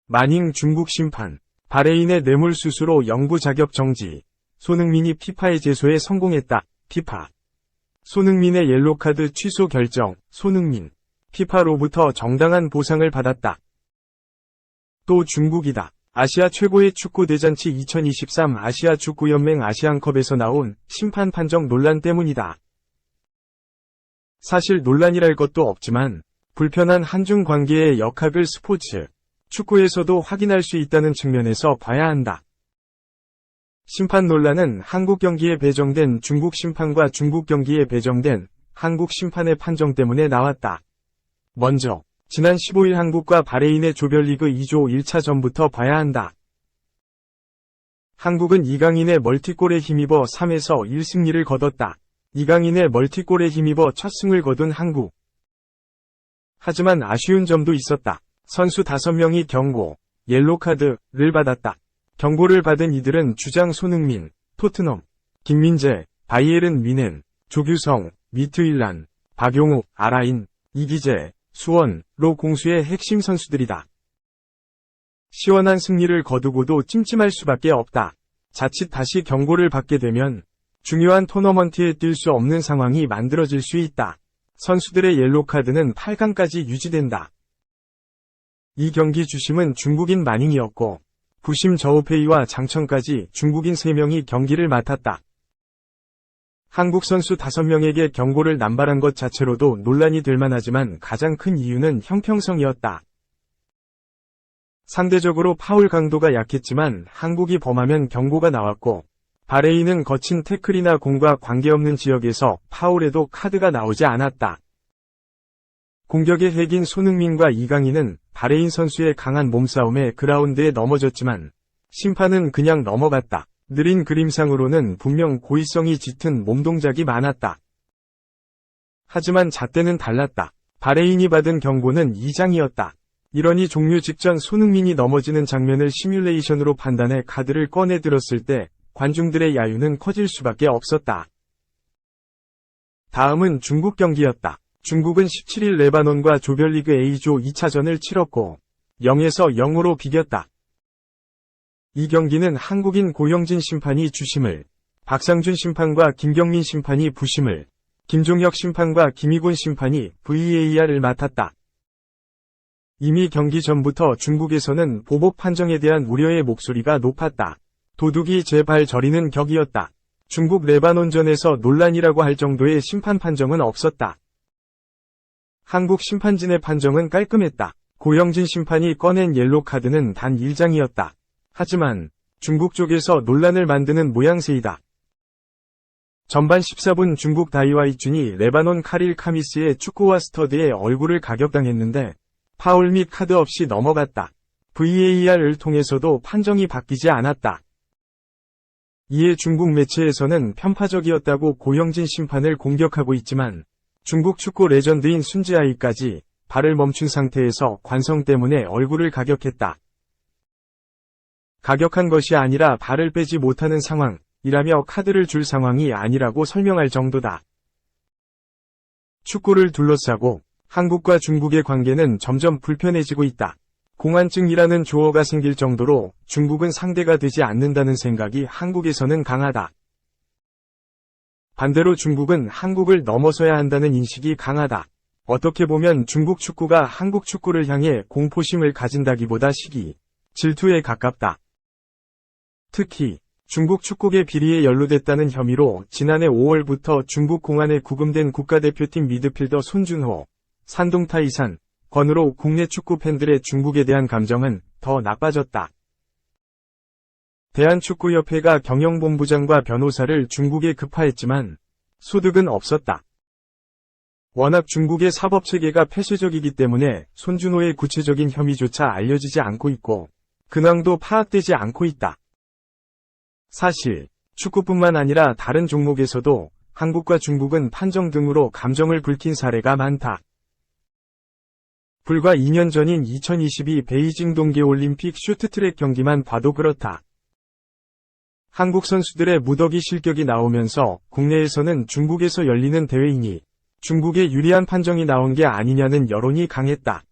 마닝 중국 심판, 바레인의 뇌물수수로 영구 자격 정지, 손흥민이 피파의 제소에 성공했다. 피파. 손흥민의 옐로카드 취소 결정, 손흥민. 피파로부터 정당한 보상을 받았다. 또 중국이다. 아시아 최고의 축구 대잔치 2023 아시아 축구연맹 아시안컵에서 나온 심판 판정 논란 때문이다. 사실 논란이랄 것도 없지만 불편한 한중 관계의 역학을 스포츠, 축구에서도 확인할 수 있다는 측면에서 봐야 한다. 심판 논란은 한국 경기에 배정된 중국 심판과 중국 경기에 배정된 한국 심판의 판정 때문에 나왔다. 먼저 지난 15일 한국과 바레인의 조별리그 2조 1차전부터 봐야 한다. 한국은 이강인의 멀티골에 힘입어 3에서 1승리를 거뒀다. 이강인의 멀티골에 힘입어 첫 승을 거둔 한국. 하지만 아쉬운 점도 있었다. 선수 5명이 경고, 옐로카드를 받았다. 경고를 받은 이들은 주장 손흥민, 토트넘, 김민재, 바이에른 뮌헨, 조규성, 미트윌란, 박용욱, 아라인, 이기재, 수원로 공수의 핵심 선수들이다. 시원한 승리를 거두고도 찜찜할 수밖에 없다. 자칫 다시 경고를 받게 되면 중요한 토너먼트에 뛸 수 없는 상황이 만들어질 수 있다. 선수들의 옐로카드는 8강까지 유지된다. 이 경기 주심은 중국인 마닝이었고 부심 저우페이와 장천까지 중국인 3명이 경기를 맡았다. 한국 선수 5명에게 경고를 남발한 것 자체로도 논란이 될 만하지만 가장 큰 이유는 형평성이었다. 상대적으로 파울 강도가 약했지만 한국이 범하면 경고가 나왔고 바레인은 거친 태클이나 공과 관계없는 지역에서 파울에도 카드가 나오지 않았다. 공격의 핵인 손흥민과 이강인은 바레인 선수의 강한 몸싸움에 그라운드에 넘어졌지만 심판은 그냥 넘어갔다. 느린 그림상으로는 분명 고의성이 짙은 몸동작이 많았다. 하지만 잣대는 달랐다. 바레인이 받은 경고는 2장이었다. 이러니 종료 직전 손흥민이 넘어지는 장면을 시뮬레이션으로 판단해 카드를 꺼내 들었을 때 관중들의 야유는 커질 수밖에 없었다. 다음은 중국 경기였다. 중국은 17일 레바논과 조별리그 A조 2차전을 치렀고 0에서 0으로 비겼다. 이 경기는 한국인 고영진 심판이 주심을, 박상준 심판과 김경민 심판이 부심을, 김종혁 심판과 김희곤 심판이 VAR을 맡았다. 이미 경기 전부터 중국에서는 보복 판정에 대한 우려의 목소리가 높았다. 도둑이 제 발 저리는 격이었다. 중국 레바논전에서 논란이라고 할 정도의 심판 판정은 없었다. 한국 심판진의 판정은 깔끔했다. 고영진 심판이 꺼낸 옐로카드는 단 1장이었다. 하지만 중국 쪽에서 논란을 만드는 모양새이다. 전반 14분 중국 다이와이준이 레바논 카릴 카미스의 축구와 스터드에 얼굴을 가격당했는데 파울 및 카드 없이 넘어갔다. VAR을 통해서도 판정이 바뀌지 않았다. 이에 중국 매체에서는 편파적이었다고 고영진 심판을 공격하고 있지만 중국 축구 레전드인 순지아이까지 발을 멈춘 상태에서 관성 때문에 얼굴을 가격했다. 가격한 것이 아니라 발을 빼지 못하는 상황이라며 카드를 줄 상황이 아니라고 설명할 정도다. 축구를 둘러싸고 한국과 중국의 관계는 점점 불편해지고 있다. 공안증이라는 조어가 생길 정도로 중국은 상대가 되지 않는다는 생각이 한국에서는 강하다. 반대로 중국은 한국을 넘어서야 한다는 인식이 강하다. 어떻게 보면 중국 축구가 한국 축구를 향해 공포심을 가진다기보다 시기, 질투에 가깝다. 특히 중국 축구계 비리에 연루됐다는 혐의로 지난해 5월부터 중국 공안에 구금된 국가대표팀 미드필더 손준호, 산동타이산, 건으로 국내 축구 팬들의 중국에 대한 감정은 더 나빠졌다. 대한축구협회가 경영본부장과 변호사를 중국에 급파했지만 소득은 없었다. 워낙 중국의 사법체계가 폐쇄적이기 때문에 손준호의 구체적인 혐의조차 알려지지 않고 있고 근황도 파악되지 않고 있다. 사실 축구뿐만 아니라 다른 종목에서도 한국과 중국은 판정 등으로 감정을 불킨 사례가 많다. 불과 2년 전인 2022 베이징 동계올림픽 쇼트트랙 경기만 봐도 그렇다. 한국 선수들의 무더기 실격이 나오면서 국내에서는 중국에서 열리는 대회이니 중국에 유리한 판정이 나온 게 아니냐는 여론이 강했다.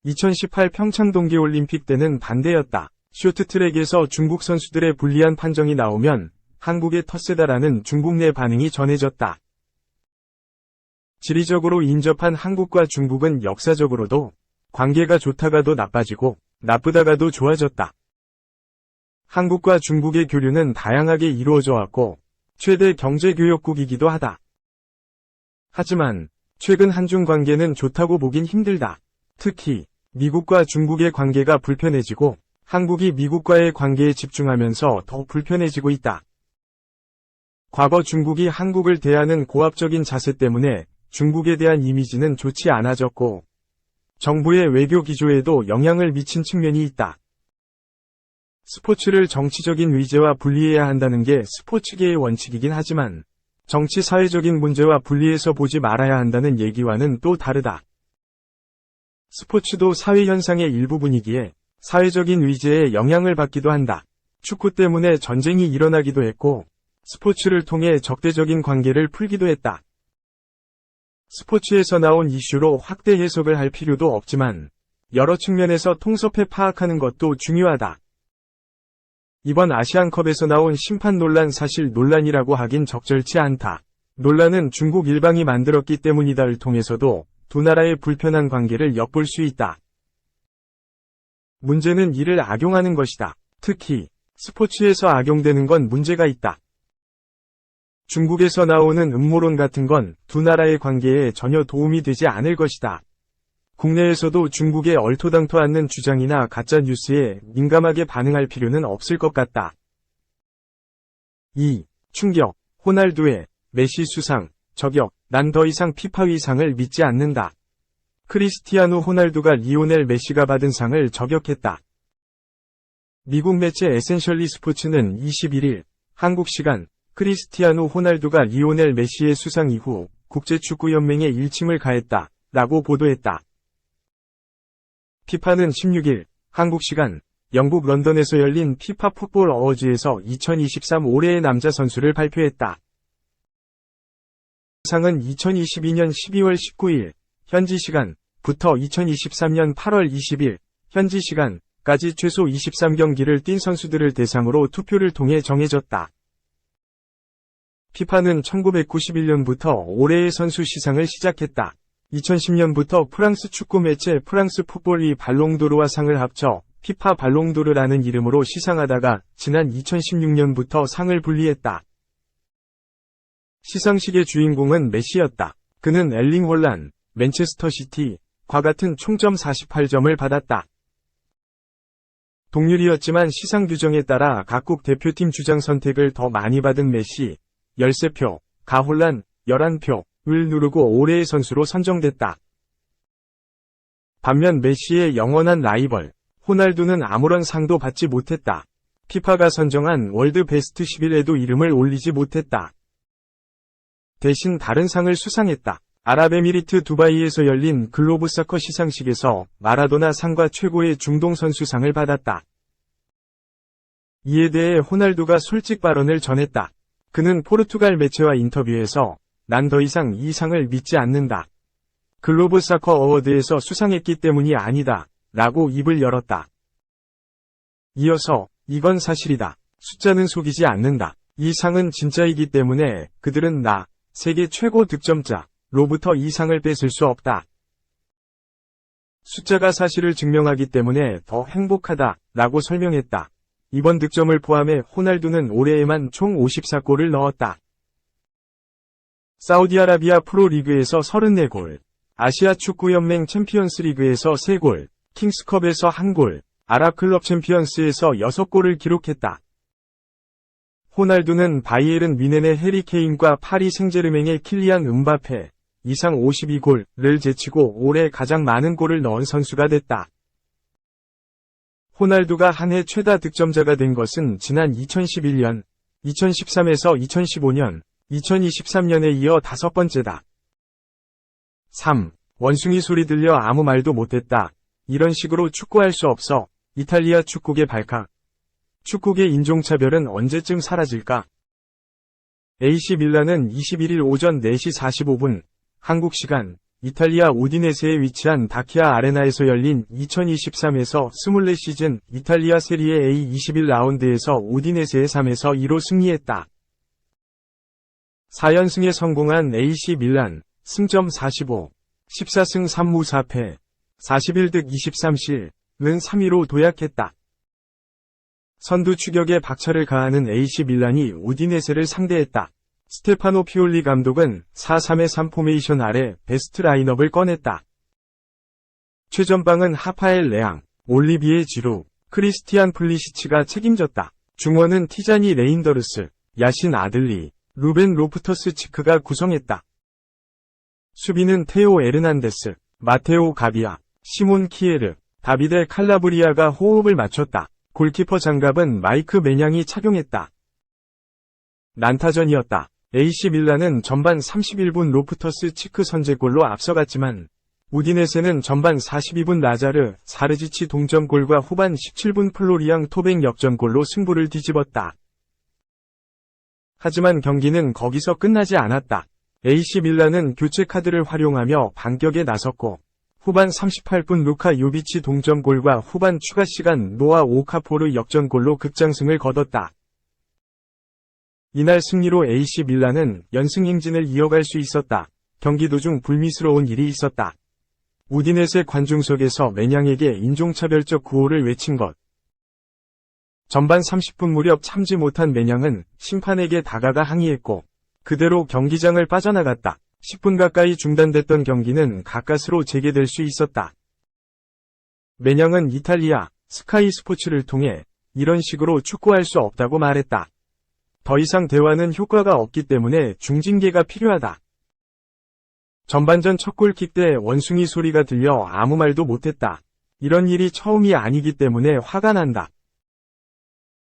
2018 평창 동계올림픽 때는 반대였다. 쇼트트랙에서 중국 선수들의 불리한 판정이 나오면 한국의 텃세다라는 중국 내 반응이 전해졌다. 지리적으로 인접한 한국과 중국은 역사적으로도 관계가 좋다가도 나빠지고 나쁘다가도 좋아졌다. 한국과 중국의 교류는 다양하게 이루어져 왔고 최대 경제교역국이기도 하다. 하지만 최근 한중 관계는 좋다고 보긴 힘들다. 특히 미국과 중국의 관계가 불편해지고 한국이 미국과의 관계에 집중하면서 더 불편해지고 있다. 과거 중국이 한국을 대하는 고압적인 자세 때문에 중국에 대한 이미지는 좋지 않아졌고 정부의 외교 기조에도 영향을 미친 측면이 있다. 스포츠를 정치적인 의제와 분리해야 한다는 게 스포츠계의 원칙이긴 하지만 정치 사회적인 문제와 분리해서 보지 말아야 한다는 얘기와는 또 다르다. 스포츠도 사회현상의 일부분이기에 사회적인 의제에 영향을 받기도 한다. 축구 때문에 전쟁이 일어나기도 했고 스포츠를 통해 적대적인 관계를 풀기도 했다. 스포츠에서 나온 이슈로 확대 해석을 할 필요도 없지만 여러 측면에서 통섭해 파악하는 것도 중요하다. 이번 아시안컵에서 나온 심판 논란 사실 논란이라고 하긴 적절치 않다. 논란은 중국 일방이 만들었기 때문이다를 통해서도 두 나라의 불편한 관계를 엿볼 수 있다. 문제는 이를 악용하는 것이다. 특히 스포츠에서 악용되는 건 문제가 있다. 중국에서 나오는 음모론 같은 건 두 나라의 관계에 전혀 도움이 되지 않을 것이다. 국내에서도 중국의 얼토당토 않는 주장이나 가짜 뉴스에 민감하게 반응할 필요는 없을 것 같다. 2. 충격. 호날두의 메시 수상, 저격. 난 더 이상 피파위 상을 믿지 않는다. 크리스티아누 호날두가 리오넬 메시가 받은 상을 저격했다. 미국 매체 에센셜리 스포츠는 21일 한국 시간 크리스티아누 호날두가 리오넬 메시의 수상 이후 국제축구연맹에 일침을 가했다 라고 보도했다. 피파는 16일 한국 시간 영국 런던에서 열린 피파 풋볼 어워즈에서 2023 올해의 남자 선수를 발표했다. 상은 2022년 12월 19일 현지 시간부터 2023년 8월 20일 현지 시간까지 최소 23경기를 뛴 선수들을 대상으로 투표를 통해 정해졌다. 피파는 1991년부터 올해의 선수 시상을 시작했다. 2010년부터 프랑스 축구 매체 프랑스 풋볼이 발롱도르와 상을 합쳐 피파 발롱도르라는 이름으로 시상하다가 지난 2016년부터 상을 분리했다. 시상식의 주인공은 메시였다. 그는 엘링 홀란, 맨체스터 시티과 같은 총점 48점을 받았다. 동률이었지만 시상 규정에 따라 각국 대표팀 주장 선택을 더 많이 받은 메시, 13표, 가홀란, 11표를 누르고 올해의 선수로 선정됐다. 반면 메시의 영원한 라이벌, 호날두는 아무런 상도 받지 못했다. 피파가 선정한 월드 베스트 11에도 이름을 올리지 못했다. 대신 다른 상을 수상했다. 아랍에미리트 두바이에서 열린 글로브 서커 시상식에서 마라도나 상과 최고의 중동 선수상을 받았다. 이에 대해 호날두가 솔직 발언을 전했다. 그는 포르투갈 매체와 인터뷰에서 난 더 이상 이 상을 믿지 않는다. 글로브 서커 어워드에서 수상했기 때문이 아니다. 라고 입을 열었다. 이어서 이건 사실이다. 숫자는 속이지 않는다. 이 상은 진짜이기 때문에 그들은 나, 세계 최고 득점자로부터 이 상을 뺏을 수 없다. 숫자가 사실을 증명하기 때문에 더 행복하다. 라고 설명했다. 이번 득점을 포함해 호날두는 올해에만 총 54골을 넣었다. 사우디아라비아 프로리그에서 34골, 아시아 축구연맹 챔피언스 리그에서 3골, 킹스컵에서 1골, 아랍클럽 챔피언스에서 6골을 기록했다. 호날두는 바이에른 뮌헨의 해리 케인과 파리 생제르맹의 킬리안 음바페, 이상 52골을 제치고 올해 가장 많은 골을 넣은 선수가 됐다. 호날두가 한 해 최다 득점자가 된 것은 지난 2011년, 2013에서 2015년, 2023년에 이어 5번째다. 3. 원숭이 소리 들려 아무 말도 못했다. 이런 식으로 축구할 수 없어. 이탈리아 축구계 발칵. 축구계 인종차별은 언제쯤 사라질까? AC 밀란은 21일 오전 4시 45분, 한국 시간, 이탈리아 우디네세에 위치한 다키아 아레나에서 열린 2023에서 24 시즌 이탈리아 세리에 A 21라운드에서 우디네세의 3에서 2로 승리했다. 4연승에 성공한 AC 밀란, 승점 45, 14승 3무 4패, 41득 23실은 3위로 도약했다. 선두 추격에 박차를 가하는 AC 밀란이 우디네세를 상대했다. 스테파노 피올리 감독은 4-3-3 포메이션 아래 베스트 라인업을 꺼냈다. 최전방은 하파엘 레앙, 올리비에 지루, 크리스티안 플리시치가 책임졌다. 중원은 티자니 레인더르스, 야신 아들리, 루벤 로프터스 치크가 구성했다. 수비는 테오 에르난데스, 마테오 가비아, 시몬 키에르, 다비데 칼라브리아가 호흡을 맞췄다. 골키퍼 장갑은 마이크 메냥이 착용했다. 난타전이었다. AC 밀란은 전반 31분 로프터스 치크 선제골로 앞서갔지만 우디네세는 전반 42분 라자르 사르지치 동점골과 후반 17분 플로리앙 토백 역전골로 승부를 뒤집었다. 하지만 경기는 거기서 끝나지 않았다. AC 밀란은 교체 카드를 활용하며 반격에 나섰고 후반 38분 루카 요비치 동점골과 후반 추가 시간 노아 오카포르 역전골로 극장승을 거뒀다. 이날 승리로 AC 밀란은 연승 행진을 이어갈 수 있었다. 경기 도중 불미스러운 일이 있었다. 우디네세 관중석에서 메냥에게 인종차별적 구호를 외친 것. 전반 30분 무렵 참지 못한 메냥은 심판에게 다가가 항의했고 그대로 경기장을 빠져나갔다. 10분 가까이 중단됐던 경기는 가까스로 재개될 수 있었다. 메냥은 이탈리아 스카이 스포츠를 통해 이런 식으로 축구할 수 없다고 말했다. 더 이상 대화는 효과가 없기 때문에 중징계가 필요하다. 전반전 첫 골킥 때 원숭이 소리가 들려 아무 말도 못했다. 이런 일이 처음이 아니기 때문에 화가 난다.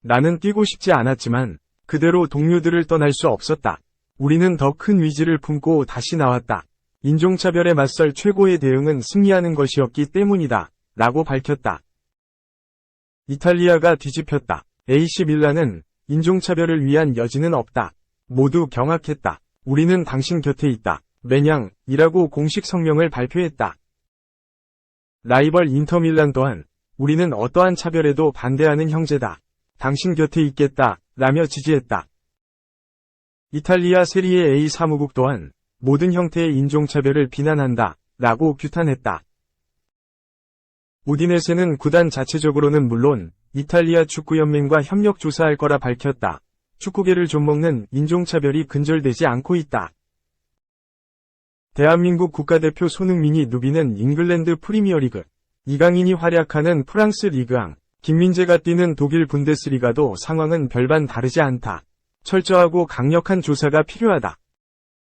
나는 뛰고 싶지 않았지만 그대로 동료들을 떠날 수 없었다. 우리는 더 큰 의지를 품고 다시 나왔다. 인종차별에 맞설 최고의 대응은 승리하는 것이었기 때문이다. 라고 밝혔다. 이탈리아가 뒤집혔다. AC 밀란은 인종차별을 위한 여지는 없다. 모두 경악했다. 우리는 당신 곁에 있다. 메냥이라고 공식 성명을 발표했다. 라이벌 인터밀란 또한 우리는 어떠한 차별에도 반대하는 형제다. 당신 곁에 있겠다. 라며 지지했다. 이탈리아 세리에 A 사무국 또한 모든 형태의 인종차별을 비난한다. 라고 규탄했다. 우디네세는 구단 자체적으로는 물론 이탈리아 축구연맹과 협력 조사할 거라 밝혔다. 축구계를 좀먹는 인종차별이 근절되지 않고 있다. 대한민국 국가대표 손흥민이 누비는 잉글랜드 프리미어리그, 이강인이 활약하는 프랑스 리그앙, 김민재가 뛰는 독일 분데스리가도 상황은 별반 다르지 않다. 철저하고 강력한 조사가 필요하다.